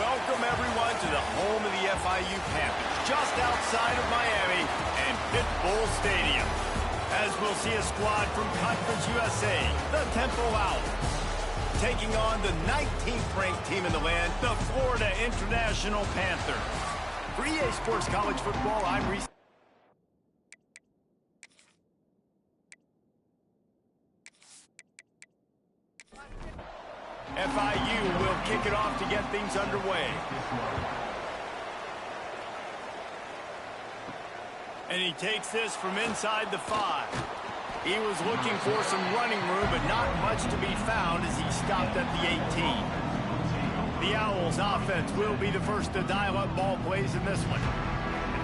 welcome everyone to the home of the FIU Panthers, just outside of Miami and Pitbull Stadium. As we'll see a squad from Conference USA, the Temple Owls, taking on the 19th ranked team in the land, the Florida International Panthers. For EA Sports College Football, I'm Reese. FIU will kick it off to get things underway. And he takes this from inside the 5. He was looking for some running room, but not much to be found as he stopped at the 18. The Owls offense will be the first to dial up ball plays in this one.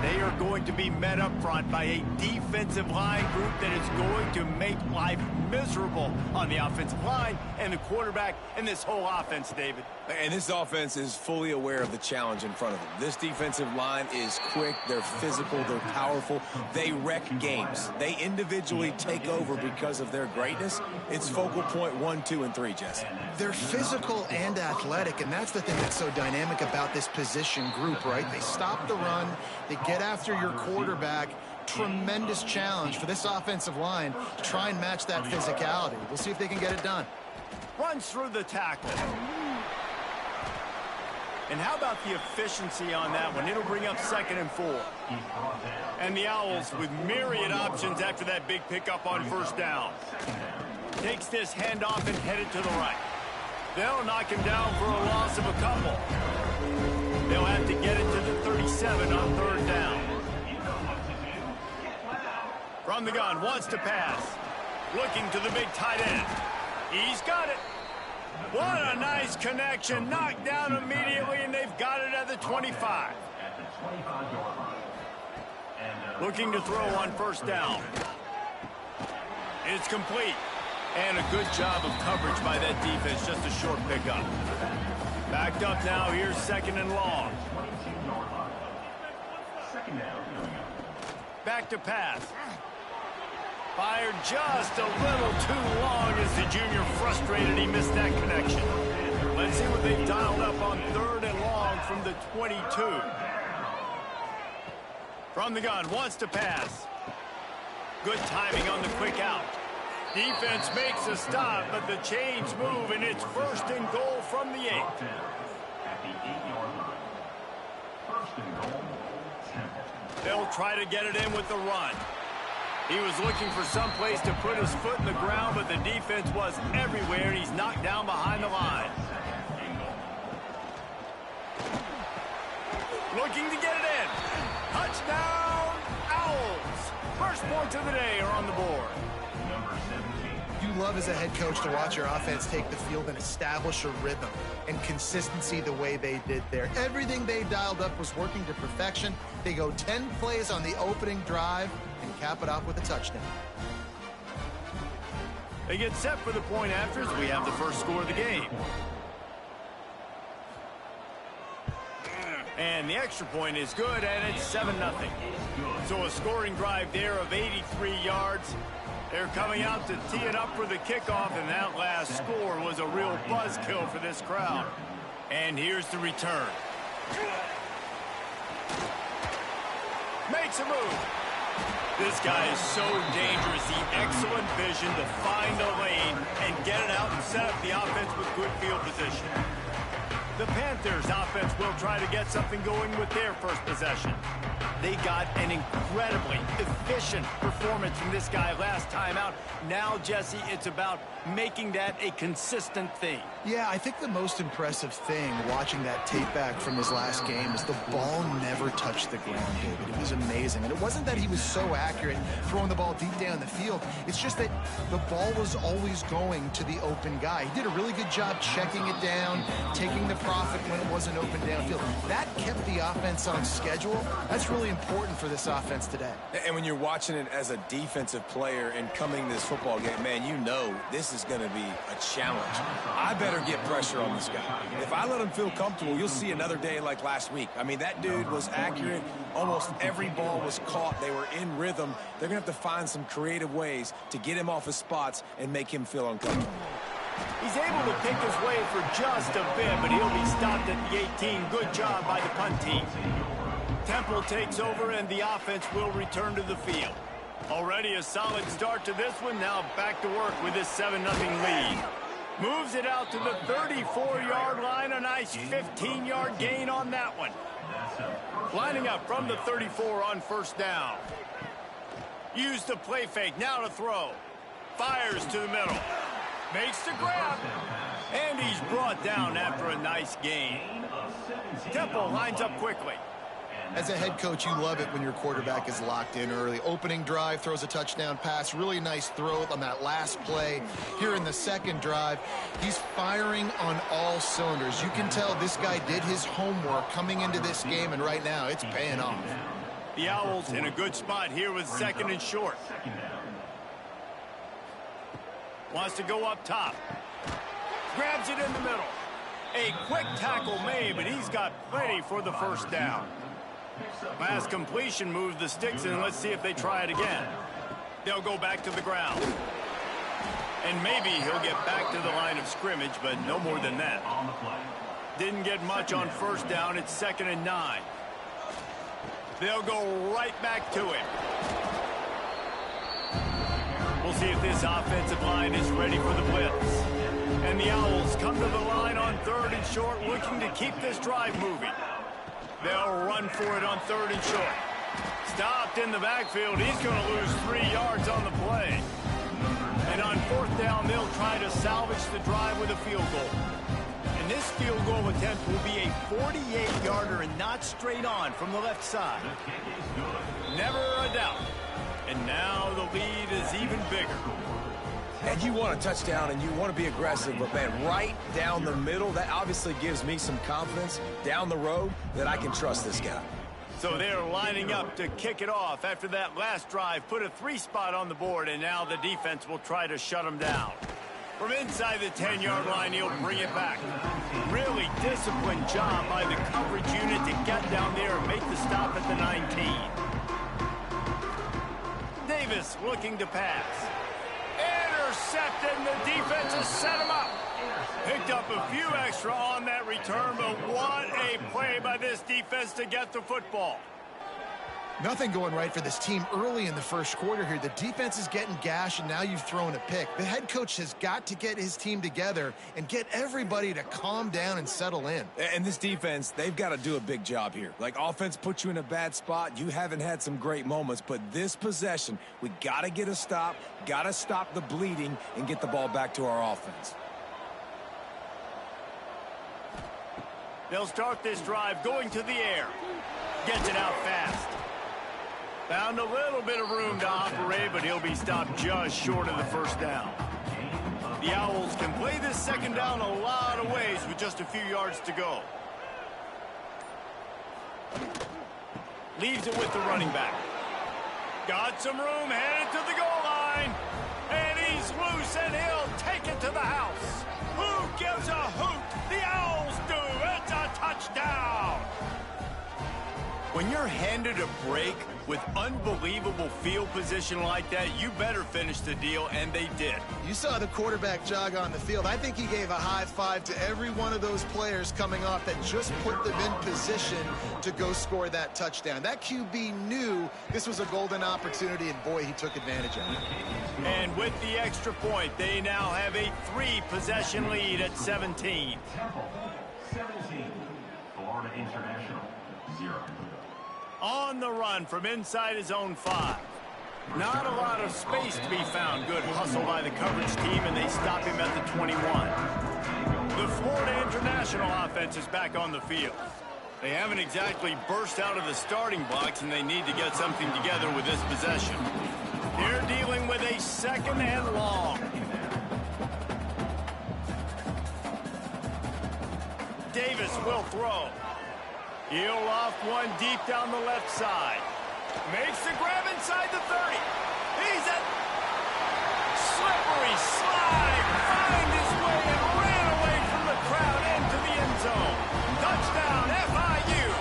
They are going to be met up front by a defensive line group that is going to make life miserable on the offensive line and the quarterback and this whole offense, David. And this offense is fully aware of the challenge in front of them. This defensive line is quick, they're physical, they're powerful, they wreck games. They individually take over because of their greatness. It's focal point 1, 2, and 3, Jesse. They're physical and athletic, and that's the thing that's so dynamic about this position group, right? They stop the run, they get after your quarterback. Tremendous challenge for this offensive line to try and match that physicality. We'll see if they can get it done. Runs through the tackle. And how about the efficiency on that one? It'll bring up 2nd and 4. And the Owls with myriad options after that big pickup on 1st down. Takes this handoff and headed to the right. They'll knock him down for a loss of a couple. They'll have to get it to the 37 on 3rd down. From the gun, wants to pass. Looking to the big tight end. He's got it. What a nice connection. Knocked down immediately, and they've got it at the 25. Looking to throw on 1st down. It's complete. And a good job of coverage by that defense. Just a short pickup. Backed up now. Here's 2nd and long. Back to pass. Fired just a little too long as the junior frustrated he missed that connection. Let's see what they've dialed up on 3rd and long from the 22. From the gun, wants to pass. Good timing on the quick out. Defense makes a stop, but the chains move, and it's 1st and goal from the 8. They'll try to get it in with the run. He was looking for some place to put his foot in the ground, but the defense was everywhere, and he's knocked down behind the line. Looking to get it in. Touchdown, Owls. First points of the day are on the board. You love as a head coach to watch your offense take the field and establish a rhythm and consistency the way they did there. Everything they dialed up was working to perfection. They go 10 plays on the opening drive and cap it off with a touchdown. They get set for the point after as we have the first score of the game. And the extra point is good, and it's 7-0. So a scoring drive there of 83 yards. They're coming out to tee it up for the kickoff, and that last score was a real buzzkill for this crowd. And here's the return. Makes a move. This guy is so dangerous. The excellent vision to find the lane and get it out and set up the offense with good field position. The Panthers offense will try to get something going with their first possession. They got an incredibly efficient performance from this guy last time out. Now, Jesse, it's about making that a consistent thing. Yeah, I think the most impressive thing watching that tape back from his last game is the ball never touched the ground, David. It was amazing. And it wasn't that he was so accurate throwing the ball deep down the field. It's just that the ball was always going to the open guy. He did a really good job checking it down, taking the profit when it wasn't open downfield. That kept the offense on schedule. That's really important for this offense today. And when you're watching it as a defensive player and coming this football game, man, you know this is going to be a challenge. I better get pressure on this guy. If I let him feel comfortable, you'll see another day like last week. I mean, that dude was accurate. Almost every ball was caught. They were in rhythm. They're going to have to find some creative ways to get him off his spots and make him feel uncomfortable. He's able to pick his way for just a bit, but he'll be stopped at the 18. Good job by the punt team. Temple takes over, and the offense will return to the field. Already a solid start to this one. Now back to work with this 7-0 lead. Moves it out to the 34-yard line. A nice 15-yard gain on that one. Lining up from the 34 on first down. Use the play fake. Now to throw. Fires to the middle. Makes the grab. And he's brought down after a nice gain. Temple lines up quickly. As a head coach, you love it when your quarterback is locked in early. Opening drive, throws a touchdown pass. Really nice throw on that last play. Here in the second drive, he's firing on all cylinders. You can tell this guy did his homework coming into this game, and right now it's paying off. The Owls in a good spot here with 2nd and short. Wants to go up top. Grabs it in the middle. A quick tackle made, but he's got plenty for the first down. Last completion moves the sticks in. Let's see if they try it again. They'll go back to the ground. And maybe he'll get back to the line of scrimmage, but no more than that. Didn't get much on first down. It's 2nd and 9. They'll go right back to him. We'll see if this offensive line is ready for the blitz. And the Owls come to the line on 3rd and short, looking to keep this drive moving. They'll run for it on 3rd and short. Stopped in the backfield. He's going to lose 3 yards on the play. And on 4th down, they'll try to salvage the drive with a field goal. And this field goal attempt will be a 48-yarder and not straight on from the left side. Never a doubt. And now the lead is even bigger. And you want a touchdown and you want to be aggressive, but man, right down the middle, that obviously gives me some confidence down the road that I can trust this guy. So they're lining up to kick it off after that last drive. Put a 3-spot on the board, and now the defense will try to shut them down. From inside the 10-yard line, he'll bring it back. Really disciplined job by the coverage unit to get down there and make the stop at the 19. Davis looking to pass. Intercepted, and the defense has set him up. Picked up a few extra on that return, but what a play by this defense to get the football. Nothing going right for this team early in the first quarter here. The defense is getting gashed, and now you've thrown a pick. The head coach has got to get his team together and get everybody to calm down and settle in. And this defense, they've got to do a big job here. Like, offense puts you in a bad spot. You haven't had some great moments, but this possession, we got to get a stop, got to stop the bleeding, and get the ball back to our offense. They'll start this drive going to the air. Gets it out fast. Found a little bit of room to operate, but he'll be stopped just short of the first down. The Owls can play this second down a lot of ways with just a few yards to go. Leaves it with the running back. Got some room, headed to the goal line. And he's loose, and he'll take it to the house. Who gives a hoot? The Owls do. It's a touchdown. When you're handed a break with unbelievable field position like that, you better finish the deal, and they did. You saw the quarterback jog on the field. I think he gave a high five to every one of those players coming off that just put them in position to go score that touchdown. That QB knew this was a golden opportunity, and boy, he took advantage of it. And with the extra point, they now have a 3-possession lead at 17. Temple, 17. Florida International, 0. On the run from inside his own 5. Not a lot of space to be found. Good hustle by the coverage team, and they stop him at the 21. The Florida International offense is back on the field. They haven't exactly burst out of the starting blocks, and they need to get something together with this possession. They're dealing with a 2nd and long. Davis will throw. He'll loft one deep down the left side. Makes the grab inside the 30. He's at slippery slide. Find his way and ran away from the crowd into the end zone. Touchdown, FIU.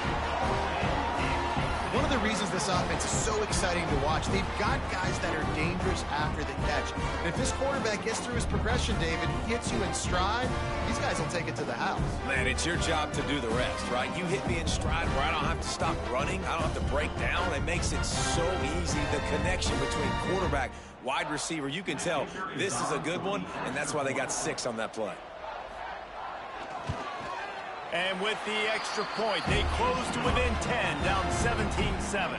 One of the reasons this offense is so exciting to watch. They've got guys that are dangerous after the catch. And if this quarterback gets through his progression, David, hits you in stride, these guys will take it to the house. Man, it's your job to do the rest, right? You hit me in stride where I don't have to stop running. I don't have to break down. It makes it so easy. The connection between quarterback, wide receiver, you can tell this is a good one, and that's why they got 6 on that play. And with the extra point, they close to within 10, down 17-7.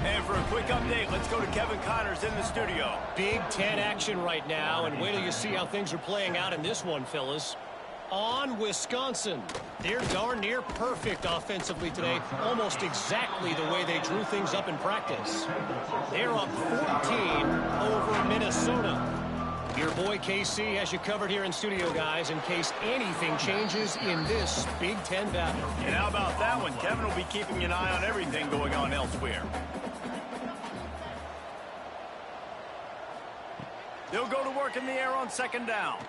And for a quick update, let's go to Kevin Connors in the studio. Big Ten action right now, and wait till you see how things are playing out in this one, fellas. On Wisconsin. They're darn near perfect offensively today, almost exactly the way they drew things up in practice. They're up 14 over Minnesota. Your boy KC has you covered here in studio, guys, in case anything changes in this Big Ten battle. And how about that one? Kevin will be keeping an eye on everything going on elsewhere. They'll go to work in the air on second down.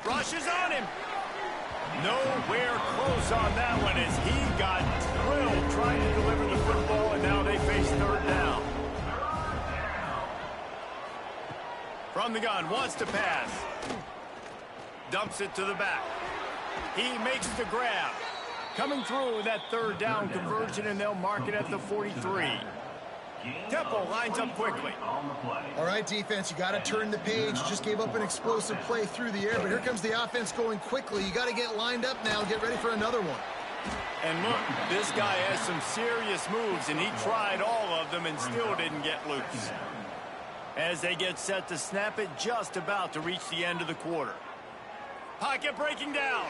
Rush is on him. Nowhere close on that one as he got drilled trying to deliver the football, and now they face third down. From the gun, wants to pass. Dumps it to the back. He makes the grab. Coming through with that third down conversion, and they'll mark it at the 43. Temple lines up quickly. All right, defense, you got to turn the page. You just gave up an explosive play through the air, but here comes the offense going quickly. You got to get lined up now, get ready for another one. And look, this guy has some serious moves, and he tried all of them and still didn't get loose. As they get set to snap it, just about to reach the end of the quarter. Pocket breaking down.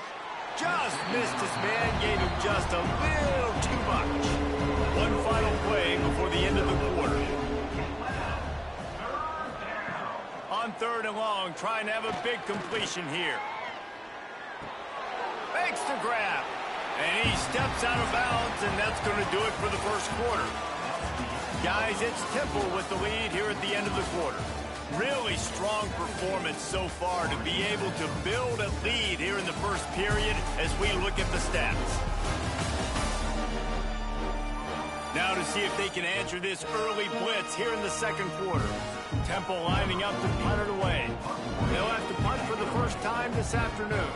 Just missed his man, gave him just a little too much. One final play before the end of the quarter. On third and long, trying to have a big completion here. Makes the grab. And he steps out of bounds, and that's going to do it for the first quarter. Guys, it's Temple with the lead here at the end of the quarter. Really strong performance so far to be able to build a lead here in the first period as we look at the stats. Now to see if they can answer this early blitz here in the second quarter. Temple lining up to punt it away. They'll have to punt for the first time this afternoon.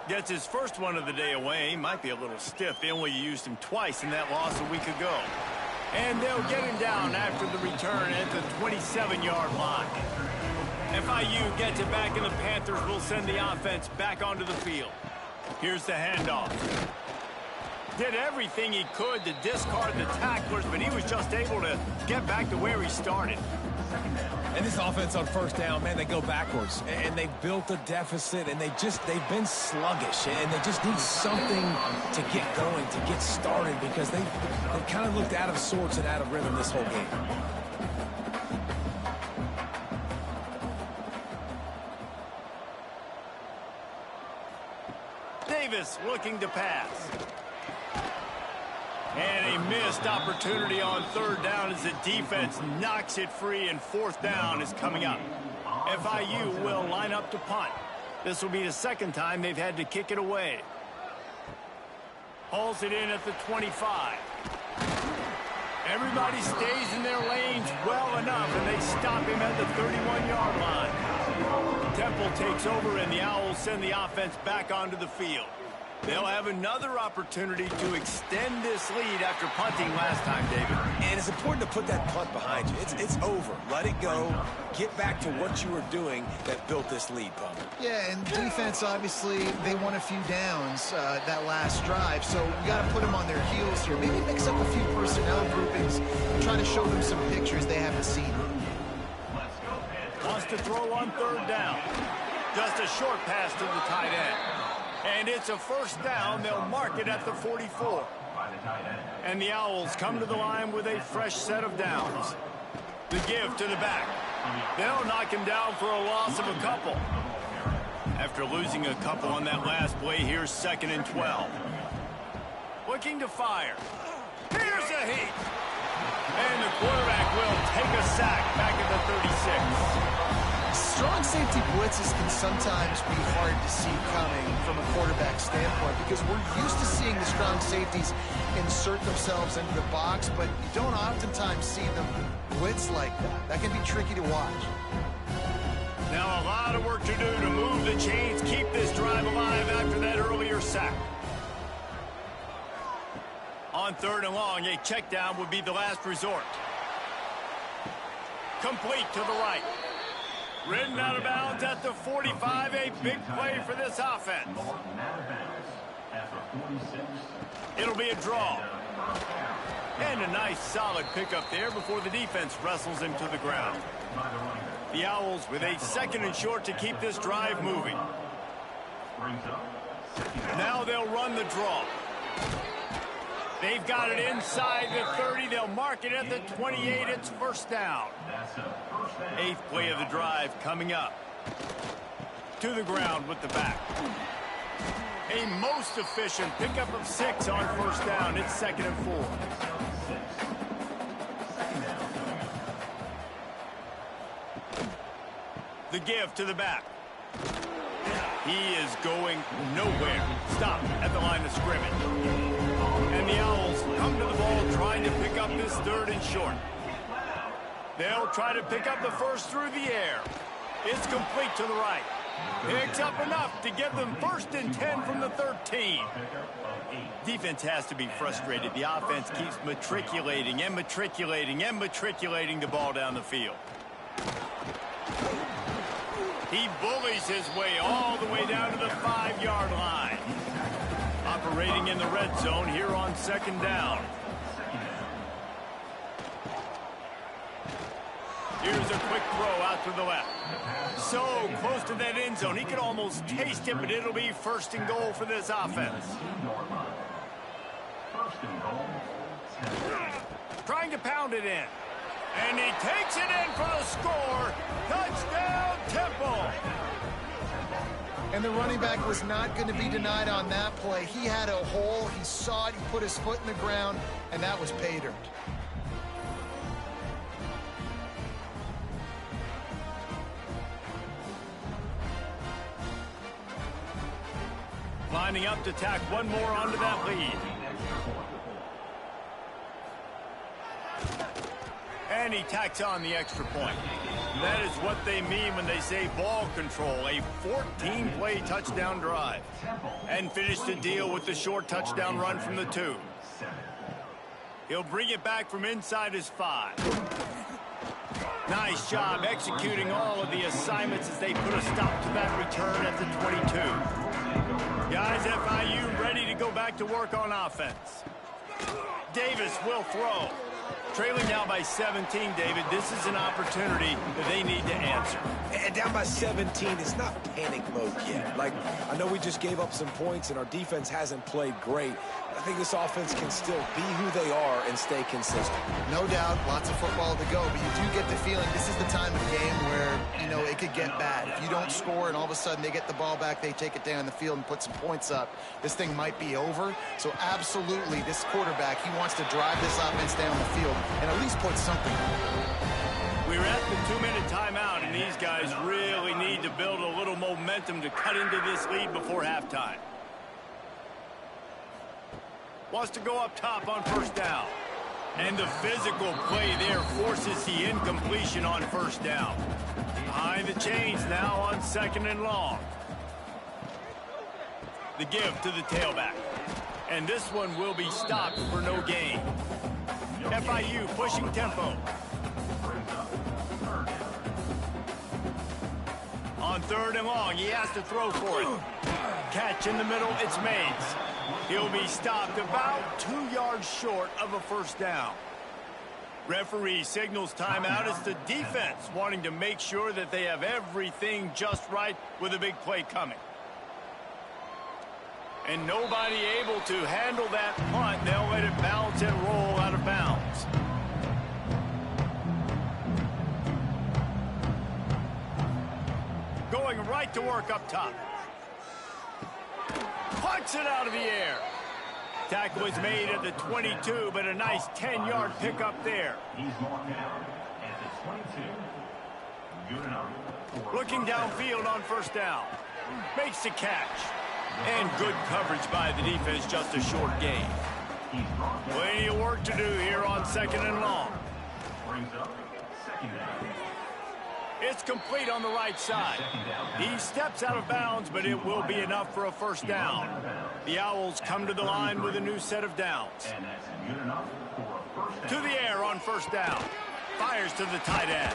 Gets his first one of the day away. Might be a little stiff. They only used him twice in that loss a week ago. And they'll get him down after the return at the 27-yard line. FIU gets it back, and the Panthers will send the offense back onto the field. Here's the handoff. Did everything he could to discard the tacklers, but he was just able to get back to where he started. And this offense on first down, man, they go backwards. And they've built a deficit, and they've been sluggish. And they just need something to get going, to get started, because they've kind of looked out of sorts and out of rhythm this whole game. Davis looking to pass. And a missed opportunity on third down as the defense knocks it free, and fourth down is coming up. FIU will line up to punt. This will be the second time they've had to kick it away. Hauls it in at the 25. Everybody stays in their lanes well enough, and they stop him at the 31-yard line. Temple takes over, and the Owls send the offense back onto the field. They'll have another opportunity to extend this lead after punting last time, David. And it's important to put that punt behind you. It's over. Let it go. Get back to what you were doing that built this lead, Pump. Yeah, and defense, obviously, they won a few downs that last drive, so we got to put them on their heels here. Maybe mix up a few personnel groupings and try to show them some pictures they haven't seen. Wants to throw on third down. Just a short pass to the tight end. And it's a first down. They'll mark it at the 44. And the Owls come to the line with a fresh set of downs. The give to the back. They'll knock him down for a loss of a couple. After losing a couple on that last play, here's 2nd and 12. Looking to fire. Here's a heat. And the quarterback will take a sack back at the 36. strong safety blitzes can sometimes be hard to see coming from a quarterback standpoint because we're used to seeing the strong safeties insert themselves into the box, but you don't oftentimes see them blitz like that. That can be tricky to watch. Now a lot of work to do to move the chains, keep this drive alive after that earlier sack. On 3rd and long, a check down would be the last resort. Complete to the right. Ridden out of bounds at the 45, a big play for this offense. It'll be a draw. And a nice solid pickup there before the defense wrestles him to the ground. The Owls with a 2nd and short to keep this drive moving. Now they'll run the draw. They've got it inside the 30. They'll mark it at the 28. It's 1st down. 8th play of the drive coming up. To the ground with the back. A most efficient pickup of 6 on 1st down. It's 2nd and 4. The give to the back. He is going nowhere. Stop at the line of scrimmage. And the Owls come to the ball trying to pick up this 3rd and short. They'll try to pick up the 1st through the air. It's complete to the right. Picks up enough to give them 1st and 10 from the 13. Defense has to be frustrated. The offense keeps matriculating and matriculating and matriculating the ball down the field. He bullies his way all the way down to the 5-yard line. Operating in the red zone here on 2nd down. Here's a quick throw out to the left. So close to that end zone. He could almost taste it, but it'll be 1st and goal for this offense. Trying to pound it in. And he takes it in for the score. Touchdown, Temple. And the running back was not going to be denied on that play. He had a hole. He saw it. He put his foot in the ground, and that was pay dirt. Lining up to tack one more onto that lead. And he tacks on the extra point. That is what they mean when they say ball control. A 14-play touchdown drive. And finish the deal with the short touchdown run from the 2. He'll bring it back from inside his 5. Nice job executing all of the assignments as they put a stop to that return at the 22. Guys, FIU ready to go back to work on offense. Davis will throw. Trailing now by 17, David. This is an opportunity that they need to answer. And down by 17, it's not panic mode yet. Like, I know we just gave up some points and our defense hasn't played great. I think this offense can still be who they are and stay consistent. No doubt, lots of football to go, but you do get the feeling this is the time of game where, you know, it could get bad. If you don't score and all of a sudden they get the ball back, they take it down the field and put some points up, this thing might be over. So absolutely, this quarterback, he wants to drive this offense down the field and at least put something. We're at the 2-minute timeout, and these guys really need to build a little momentum to cut into this lead before halftime. Wants to go up top on 1st down. And the physical play there forces the incompletion on 1st down. Behind the chains now on 2nd and long. The give to the tailback. And this one will be stopped for no gain. FIU pushing tempo. On 3rd and long, he has to throw for it. Catch in the middle, it's Mays. He'll be stopped about 2 yards short of a 1st down. Referee signals timeout. It's the defense wanting to make sure that they have everything just right with a big play coming. And nobody able to handle that punt. They'll let it bounce and roll out of bounds. Going right to work up top. Punts it out of the air. Tackle is made at the 22, but a nice 10-yard pickup there. He's marked down at the 22. good enough. Looking downfield on first down. Makes the catch. And good coverage by the defense, just a short gain. Plenty of work to do here on 2nd and long. Brings up 2nd down. It's complete on the right side. He steps out of bounds, but it will be enough for a first down. The Owls come to the line with a new set of downs. And that's good enough for a first down. To the air on first down. Fires to the tight end.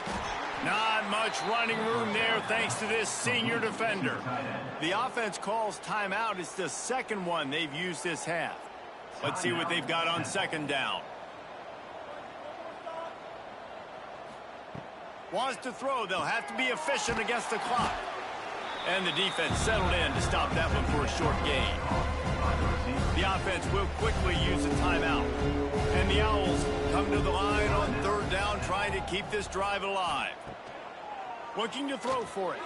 Not much running room there thanks to this senior defender. The offense calls timeout. It's the second one they've used this half. Let's see what they've got on 2nd down. Wants to throw. They'll have to be efficient against the clock. And the defense settled in to stop that one for a short gain. The offense will quickly use a timeout. And the Owls come to the line on 3rd down, trying to keep this drive alive. Looking to throw for it.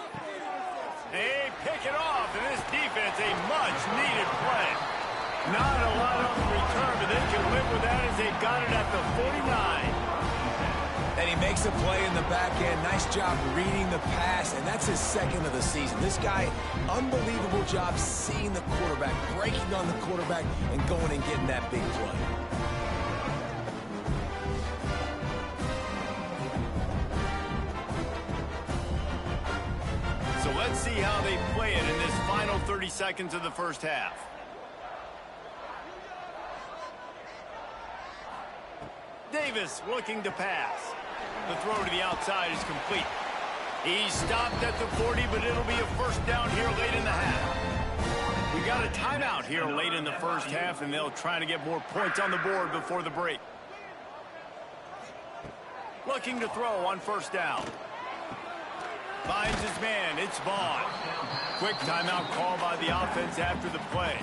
They pick it off, and this defense, a much-needed play. Not a lot of return, but they can live with that as they've got it at the 49. And he makes a play in the back end. Nice job reading the pass, and that's his 2nd of the season. This guy, unbelievable job seeing the quarterback, breaking on the quarterback, and going and getting that big play. So let's see how they play it in this final 30 seconds of the first half. Davis looking to pass. The throw to the outside is complete. He's stopped at the 40, but it'll be a first down here late in the half. We got a timeout here late in the first half, and they'll try to get more points on the board before the break. Looking to throw on first down. Finds his man. It's Vaughn. Quick timeout call by the offense after the play.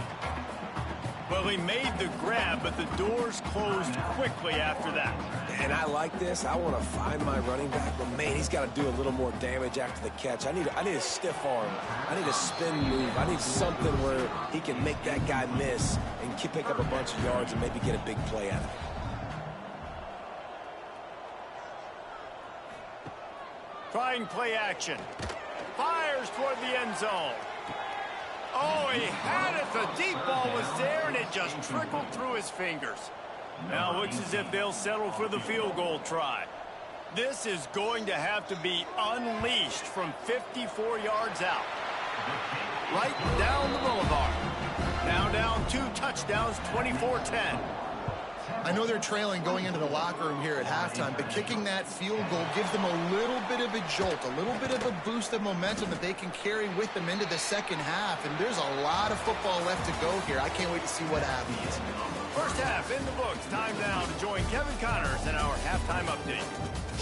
Well, he made the grab, but the doors closed quickly after that. And I like this. I want to find my running back, but man, he's got to do a little more damage after the catch. I need a stiff arm. I need a spin move. I need something where he can make that guy miss and pick up a bunch of yards and maybe get a big play out of it. Trying play action. Fires toward the end zone. Oh, he had it. The deep ball was there, and it just trickled through his fingers. Now looks as if they'll settle for the field goal try. This is going to have to be unleashed from 54 yards out. Right down the boulevard. Now down 2 touchdowns, 24-10. I know they're trailing going into the locker room here at halftime, but kicking that field goal gives them a little bit of a jolt, a little bit of a boost of momentum that they can carry with them into the second half. And there's a lot of football left to go here. I can't wait to see what happens. First half in the books. Time now to join Kevin Connors in our halftime update.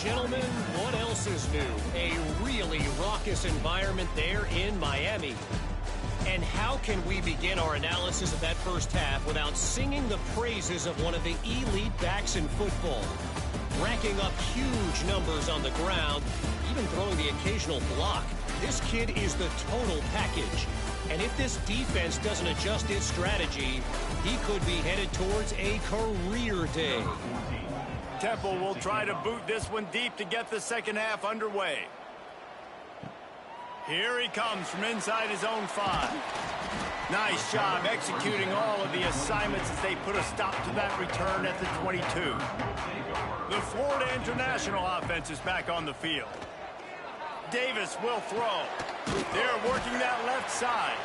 Gentlemen, what else is new? A really raucous environment there in Miami. And how can we begin our analysis of that first half without singing the praises of one of the elite backs in football? Racking up huge numbers on the ground, even throwing the occasional block. This kid is the total package. And if this defense doesn't adjust its strategy, he could be headed towards a career day. Temple will try to boot this one deep to get the second half underway. Here he comes from inside his own 5. Nice job executing all of the assignments as they put a stop to that return at the 22. The Florida International offense is back on the field. Davis will throw. They're working that left side.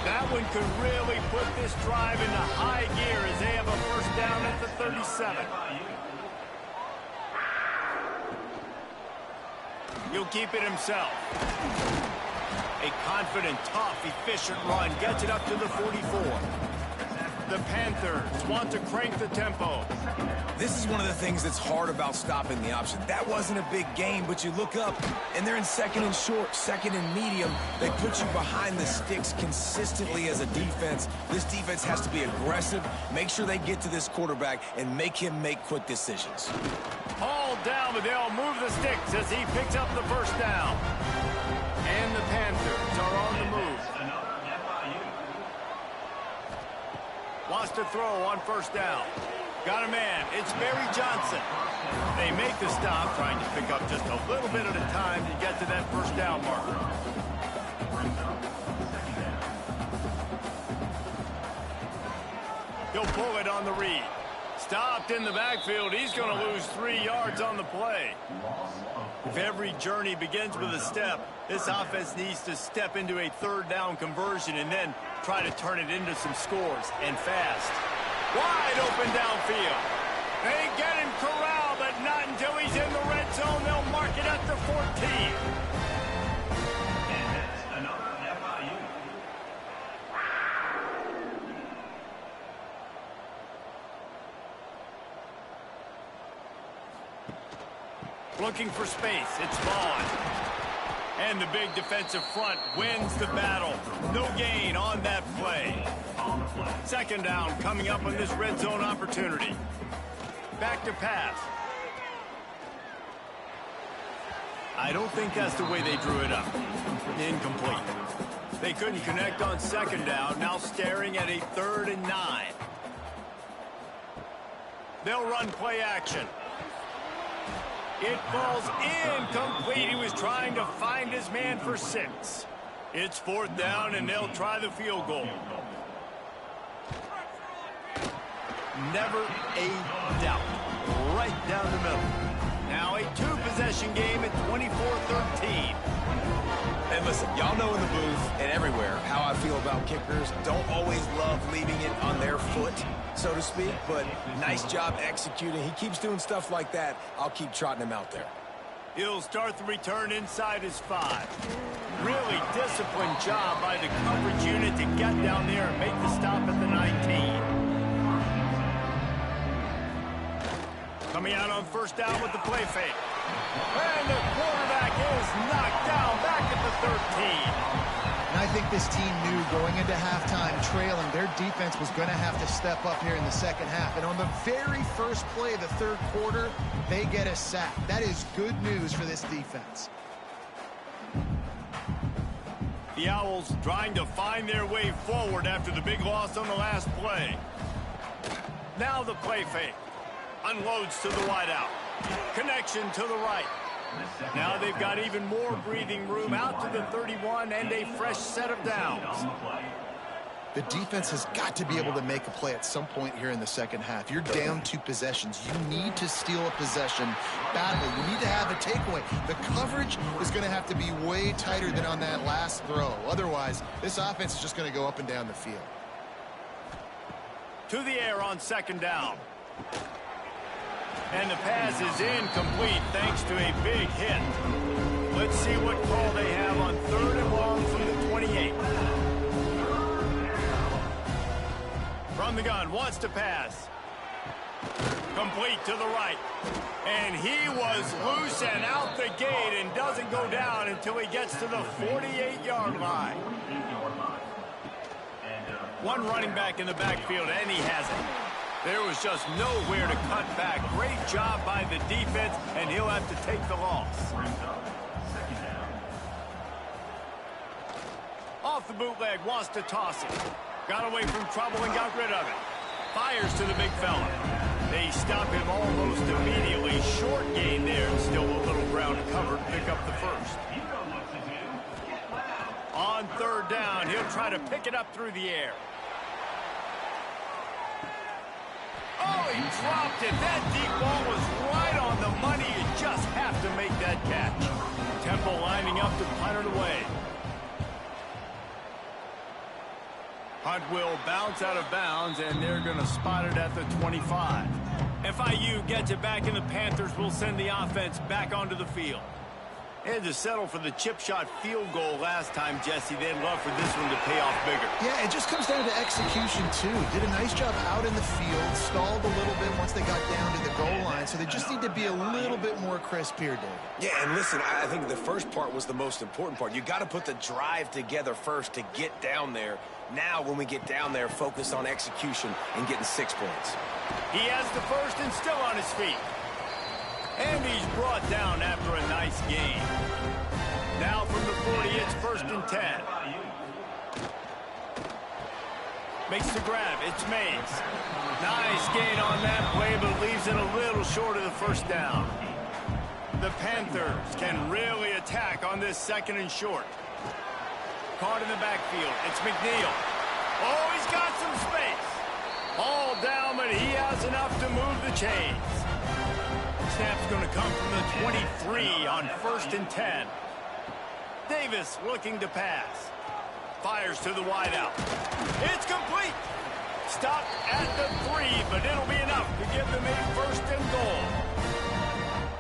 That one could really put this drive into high gear as they have a first down at the 37. He'll keep it himself. A confident, tough, efficient run gets it up to the 44. The Panthers want to crank the tempo. This is one of the things that's hard about stopping the option. That wasn't a big gain, but you look up, and they're in second and short, second and medium. They put you behind the sticks consistently as a defense. This defense has to be aggressive, make sure they get to this quarterback, and make him make quick decisions. Hauled down, but they'll move the sticks as he picks up the first down. And the Panthers are on the move. Wants to throw on first down. Got a man. It's Barry Johnson. They make the stop, trying to pick up just a little bit at a time to get to that first down marker. He'll pull it on the read. Stopped in the backfield. He's going to lose 3 yards on the play. If every journey begins with a step, this offense needs to step into a third down conversion and then try to turn it into some scores, and fast. Wide open downfield. They get him corralled, but not until he's in the red zone. They'll mark it at the 14. And that's another FIU. Looking for space. It's Vaughn. And the big defensive front wins the battle. No gain on that play. Second down coming up on this red zone opportunity. Back to pass. I don't think that's the way they drew it up. Incomplete. They couldn't connect on second down. Now staring at a 3rd and 9. They'll run play action. It falls incomplete. He was trying to find his man for 6. It's 4th down, and they'll try the field goal. Never a doubt. Right down the middle. Now a 2-possession game at 24-13. And listen, y'all know in the booth and everywhere how I feel about kickers. Don't always love leaving it on their foot, so to speak, but nice job executing. He keeps doing stuff like that. I'll keep trotting him out there. He'll start the return inside his 5. Really disciplined job by the coverage unit to get down there and make the stop at the 19. Coming out on first down with the play fake. And the quarterback is knocked down back at the 13. And I think this team knew going into halftime trailing, their defense was going to have to step up here in the second half. And on the very first play of the third quarter, they get a sack. That is good news for this defense. The Owls trying to find their way forward after the big loss on the last play. Now the play fake. Unloads to the wideout. Connection to the right. Now they've got even more breathing room out to the 31 and a fresh set of downs. The defense has got to be able to make a play at some point here in the second half. You're down 2 possessions. You need to steal a possession badly. You need to have a takeaway. The coverage is going to have to be way tighter than on that last throw. Otherwise, this offense is just going to go up and down the field. To the air on second down. And the pass is incomplete thanks to a big hit. Let's see what call they have on 3rd and long from the 28. From the gun, wants to pass. Complete to the right. And he was loose and out the gate and doesn't go down until he gets to the 48-yard line. One running back in the backfield, and he has it. There was just nowhere to cut back. Great job by the defense, and he'll have to take the loss. Off the bootleg, wants to toss it. Got away from trouble and got rid of it. Fires to the big fella. They stop him almost immediately. Short gain there, and still a little ground covered. Pick up the first. On 3rd down, he'll try to pick it up through the air. Oh, he dropped it. That deep ball was right on the money. You just have to make that catch. Temple lining up to punt it away. Hunt will bounce out of bounds, and they're going to spot it at the 25. FIU gets it back, and the Panthers will send the offense back onto the field. They had to settle for the chip shot field goal last time, Jesse. They'd love for this one to pay off bigger. Yeah, it just comes down to execution, too. Did a nice job out in the field, stalled a little bit once they got down to the goal line, so they just need to be a little bit more crisp here, Dave. Yeah, and listen, I think the first part was the most important part. You got to put the drive together first to get down there. Now, when we get down there, focus on execution and getting 6 points. He has the first and still on his feet. And he's brought down after a nice gain. Now from the 40, it's 1st and 10. Makes the grab. It's Mays. Nice gain on that play. short of the first down. The Panthers can really attack on this 2nd and short. Caught in the backfield. It's McNeil. Oh, he's got some space. All down, but he has enough to move the chains. Snap's going to come from the 23 on 1st and 10. Davis looking to pass. Fires to the wideout. It's complete. Stop at the 3, but it'll be enough to give them a 1st and goal.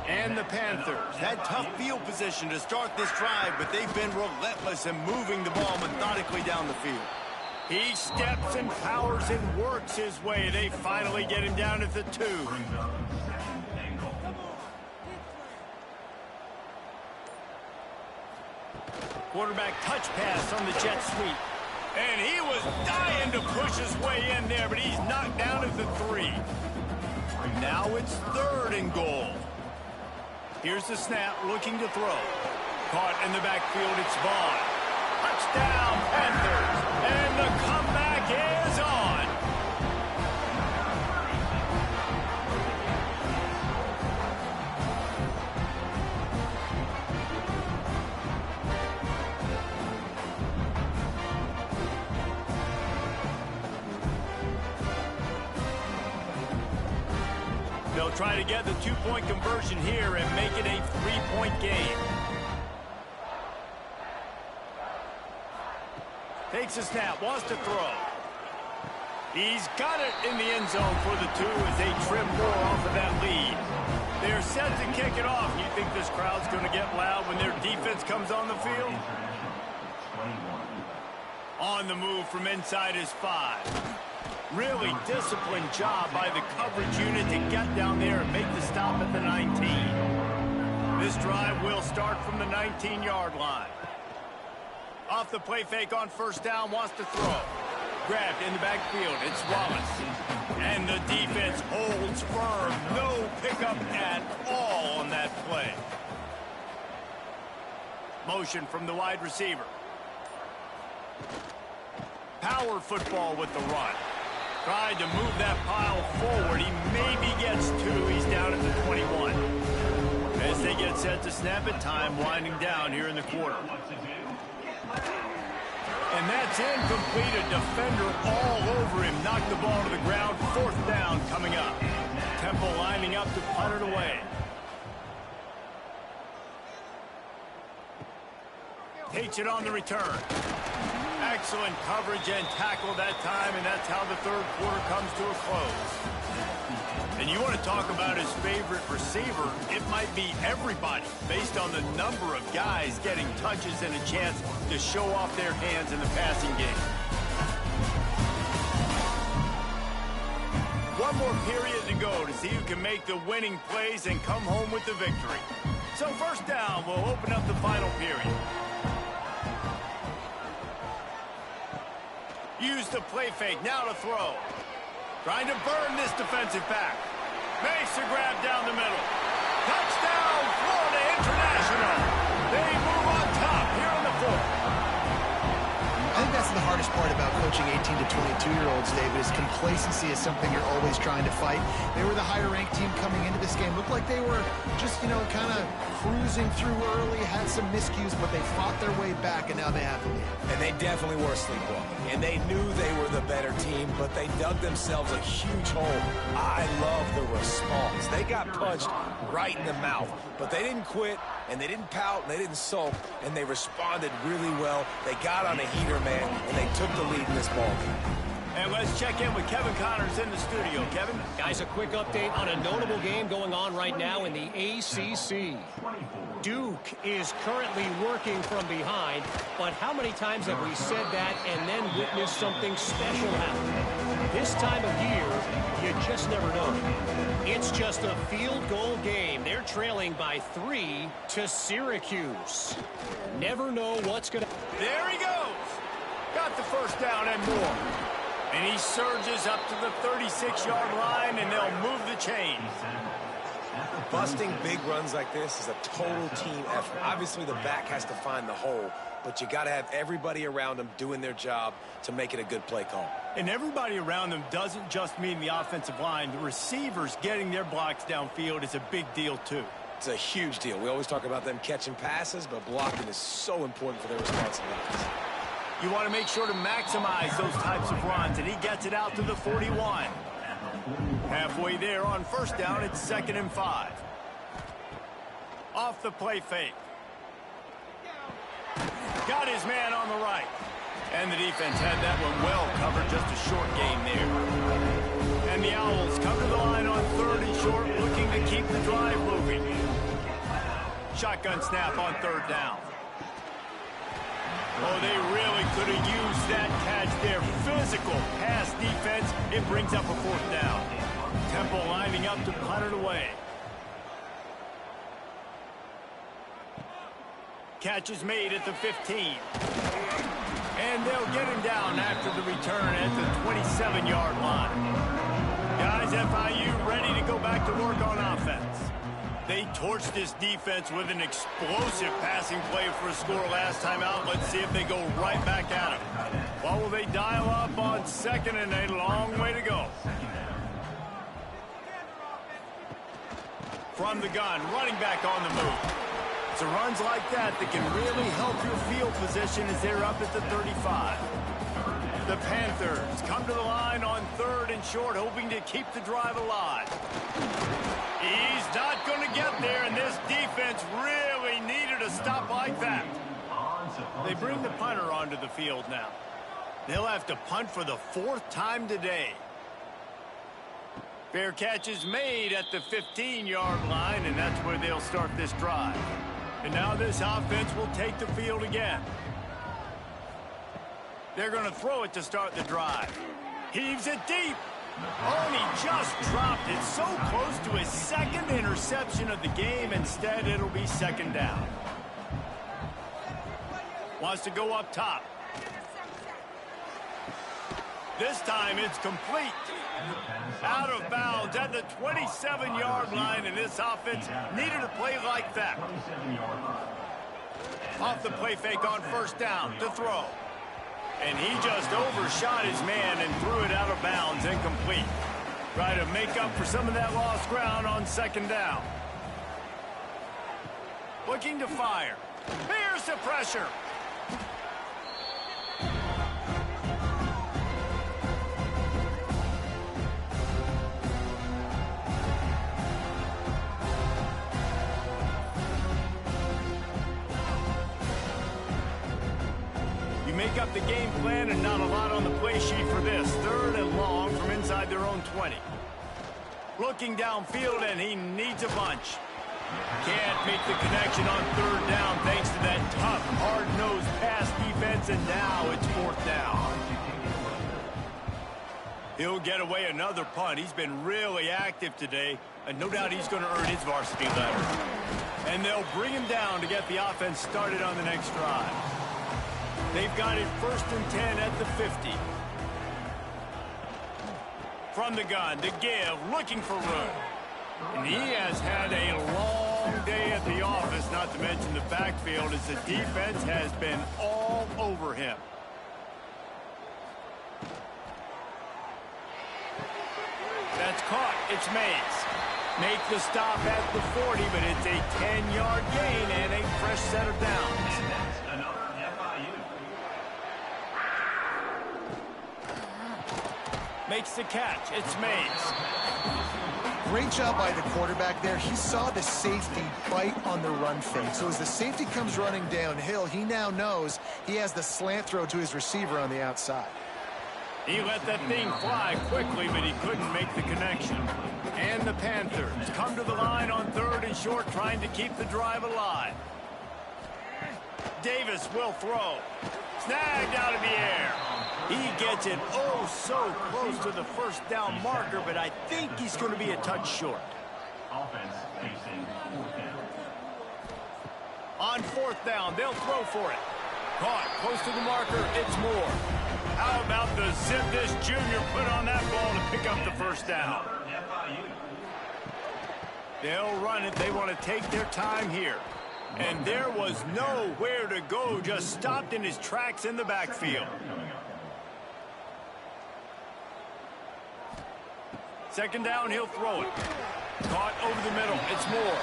And the Panthers had tough field position to start this drive, but they've been relentless in moving the ball methodically down the field. He steps and powers and works his way. They finally get him down at the 2. Quarterback touch pass on the jet sweep. And he was dying to push his way in there, but he's knocked down at the 3. Now it's 3rd and goal. Here's the snap, looking to throw. Caught in the backfield, it's Vaughn. Touchdown, Panthers. And the comeback is on. They'll try to get the 2-point conversion here and make it a 3-point game. Takes a snap, wants to throw. He's got it in the end zone for the 2 as they trim more off of that lead. They're set to kick it off. You think this crowd's going to get loud when their defense comes on the field? On the move from inside his 5. Really disciplined job by the coverage unit to get down there and make the stop at the 19. This drive will start from the 19-yard line. Off the play fake on 1st down, wants to throw. Grabbed in the backfield, it's Wallace. And the defense holds firm. No pickup at all on that play. Motion from the wide receiver. Power football with the run. Tried to move that pile forward. He maybe gets 2. He's down at the 21. As they get set to snap it, time winding down here in the quarter. And that's incomplete. A defender all over him. Knocked the ball to the ground. 4th down coming up. Temple lining up to punt it away. Takes it on the return. Excellent coverage and tackle that time, and that's how the 3rd quarter comes to a close. And you want to talk about his favorite receiver, it might be everybody based on the number of guys getting touches and a chance to show off their hands in the passing game. One more period to go to see who can make the winning plays and come home with the victory. So 1st down will open up the final period. Use the play fake, now to throw. Trying to burn this defensive back. Makes the grab down the middle. Touchdown, Florida International. They move on top here in the 4th. I think that's the hardest part about coaching 18 to 22-year-olds, David, is complacency is something you're always trying to fight. They were the higher-ranked team coming into this game. Looked like they were just, kind of cruising through early, had some miscues, but they fought their way back, and now they have the lead. And they definitely were sleepwalking. And they knew they were the better team, but they dug themselves a huge hole. I love the response. They got punched right in the mouth, but they didn't quit, and they didn't pout, and they didn't sulk, and they responded really well. They got on a heater, man, and they took the lead in this ball game. And let's check in with Kevin Connors in the studio. Kevin? Guys, a quick update on a notable game going on right now in the ACC. Duke is currently working from behind, but how many times have we said that and then witnessed something special happen? This time of year, you just never know. It's just a field goal game. They're trailing by 3 to Syracuse. Never know what's going to... There he goes. Got the 1st down and more. And he surges up to the 36-yard line, and they'll move the chains. Busting big runs like this is a total team effort. Obviously, the back has to find the hole, but you got to have everybody around them doing their job to make it a good play call. And everybody around them doesn't just mean the offensive line. The receivers getting their blocks downfield is a big deal, too. It's a huge deal. We always talk about them catching passes, but blocking is so important for their responsibilities. You want to make sure to maximize those types of runs, and he gets it out to the 41. Halfway there on first down, it's 2nd and 5. Off the play fake. Got his man on the right. And the defense had that one well covered, just a short game there. And the Owls come to the line on 3rd and short, looking to keep the drive moving. Shotgun snap on 3rd down. Oh, they really could have used that catch there. Physical pass defense. It brings up a 4th down. Temple lining up to punt it away. Catch is made at the 15. And they'll get him down after the return at the 27-yard line. Guys, FIU ready to go back to work on offense. They torched this defense with an explosive passing play for a score last time out. Let's see if they go right back at him. What will they dial up on 2nd and a long way to go? From the gun, running back on the move. It's runs like that can really help your field position as they're up at the 35. The Panthers come to the line on 3rd and short, hoping to keep the drive alive. He's not going to get there, and this defense really needed a stop like that. They bring the punter onto the field now. They'll have to punt for the 4th time today. Fair catch is made at the 15-yard line, and that's where they'll start this drive. And now this offense will take the field again. They're going to throw it to start the drive. Heaves it deep. Oh, and he just dropped it so close to his 2nd interception of the game. Instead, it'll be 2nd down. Wants to go up top. This time it's complete. Out of bounds at the 27-yard line, and this offense needed a play like that. Off the play fake on 1st down to throw. And he just overshot his man and threw it out of bounds, incomplete. Try to make up for some of that lost ground on 2nd down. Looking to fire. Here's the pressure. Make up the game plan, and not a lot on the play sheet for this. 3rd and long from inside their own 20. Looking downfield, and he needs a bunch. Can't make the connection on 3rd down thanks to that tough, hard-nosed pass defense, and now it's 4th down. He'll get away another punt. He's been really active today, and no doubt he's going to earn his varsity letter. And they'll bring him down to get the offense started on the next drive. They've got it 1st and 10 at the 50. From the gun to give, looking for room. And he has had a long day at the office, not to mention the backfield, as the defense has been all over him. That's caught. It's Mays. Make the stop at the 40, but it's a 10-yard gain and a fresh set of downs. Makes the catch. It's Mays. Great job by the quarterback there. He saw the safety bite on the run fake. So as the safety comes running downhill, he now knows he has the slant throw to his receiver on the outside. He let that thing fly quickly, but he couldn't make the connection. And the Panthers come to the line on 3rd and short, trying to keep the drive alive. Davis will throw. Snagged out of the air. He gets it oh so close to the 1st down marker, but I think he's going to be a touch short. Offense facing 4th down. On 4th down, they'll throw for it. Caught close to the marker, it's Moore. How about the zip this junior put on that ball to pick up the 1st down? They'll run it. They want to take their time here. And there was nowhere to go, just stopped in his tracks in the backfield. Second down, he'll throw it. Caught over the middle. It's Moore.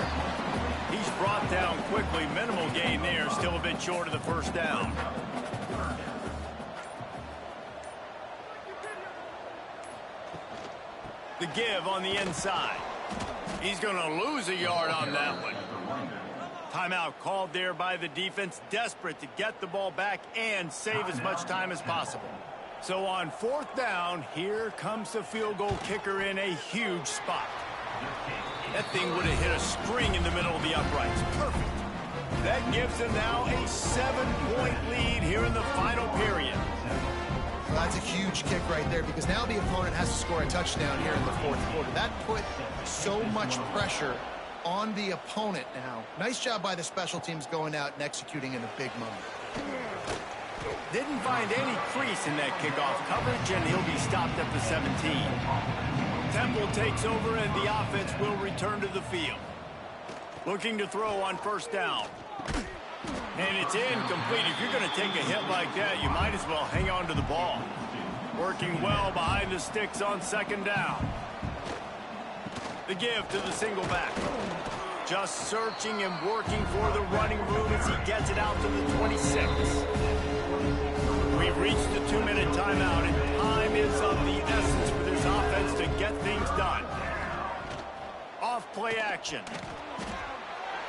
He's brought down quickly. Minimal gain there. Still a bit short of the first down. The give on the inside. He's going to lose a yard on that one. Timeout called there by the defense, desperate to get the ball back and save as much time as possible. So on fourth down, here comes the field goal kicker in a huge spot. That thing would have hit a string in the middle of the uprights. Perfect. That gives them now a 7-point lead here in the final period. Well, that's a huge kick right there because now the opponent has to score a touchdown here in the fourth quarter. That put so much pressure on the opponent now. Nice job by the special teams going out and executing in a big moment. Didn't find any crease in that kickoff coverage, and he'll be stopped at the 17. Temple takes over, and the offense will return to the field. Looking to throw on first down. And it's incomplete. If you're going to take a hit like that, you might as well hang on to the ball. Working well behind the sticks on second down. The give to the single back. Just searching and working for the running room as he gets it out to the 26. We've reached the 2-minute timeout, and time is of the essence for this offense to get things done. Off play action.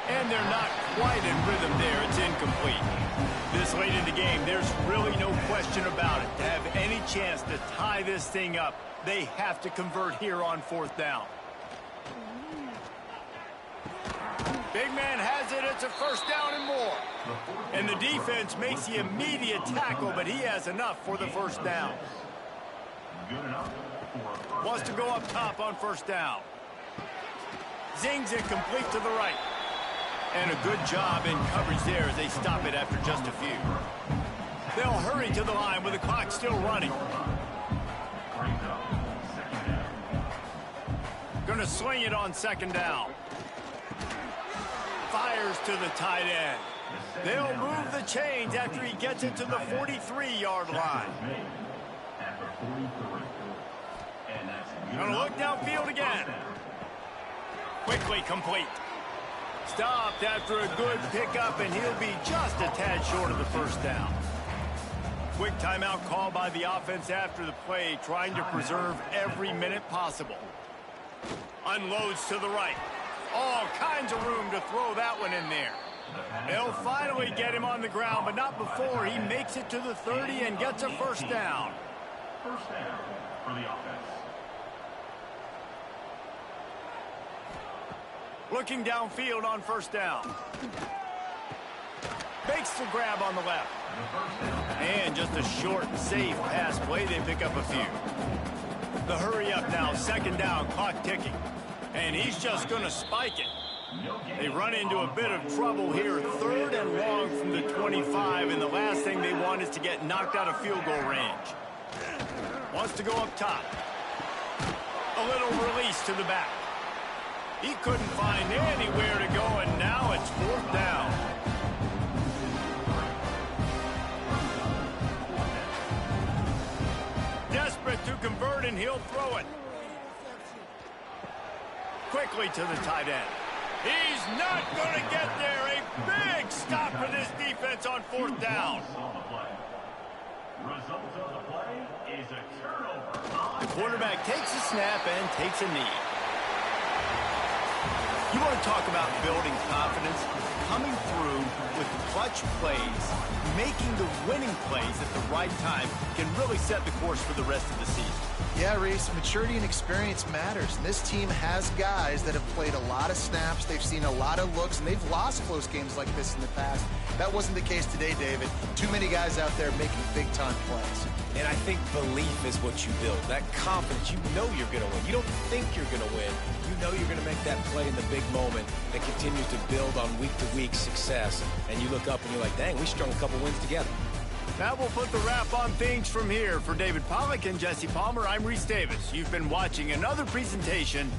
And they're not quite in rhythm there. It's incomplete. This late in the game, there's really no question about it. To have any chance to tie this thing up, they have to convert here on fourth down. Big man has it. It's a first down and more. And the defense makes the immediate tackle, but he has enough for the first down. Wants to go up top on first down. Zings it complete to the right. And a good job in coverage there as they stop it after just a few. They'll hurry to the line with the clock still running. Going to sling it on second down. Fires to the tight end. They'll move the chains after he gets it to the 43-yard line. Going to look downfield again. Quickly complete. Stopped after a good pickup, and he'll be just a tad short of the first down. Quick timeout call by the offense after the play, trying to preserve every minute possible. Unloads to the right. All kinds of room to throw that one in there. They'll finally get him on the ground, but not before he makes it to the 30 and gets a first down. First down for the offense. Looking downfield on first down. Makes the grab on the left. And just a short and safe pass play. They pick up a few. The hurry up now. Second down. Clock ticking. And he's just going to spike it. They run into a bit of trouble here. Third and long from the 25. And the last thing they want is to get knocked out of field goal range. Wants to go up top. A little release to the back. He couldn't find anywhere to go, and now it's fourth down. Desperate to convert, and he'll throw it. Quickly to the tight end. He's not going to get there. A big stop for this defense on fourth down. Result of the play is a turnover. The quarterback takes a snap and takes a knee. You want to talk about building confidence? Coming through with clutch plays, making the winning plays at the right time can really set the course for the rest of the season. Yeah, Reese, maturity and experience matters. And this team has guys that have played a lot of snaps. They've seen a lot of looks, and they've lost close games like this in the past. That wasn't the case today, David. Too many guys out there making big-time plays. And I think belief is what you build. That confidence, you know you're going to win. You don't think you're going to win. You know you're going to make that play in the big moment that continues to build on week-to-week success. And you look up and you're like, dang, we strung a couple wins together. That will put the wrap on things from here. For David Pollack and Jesse Palmer, I'm Reese Davis. You've been watching another presentation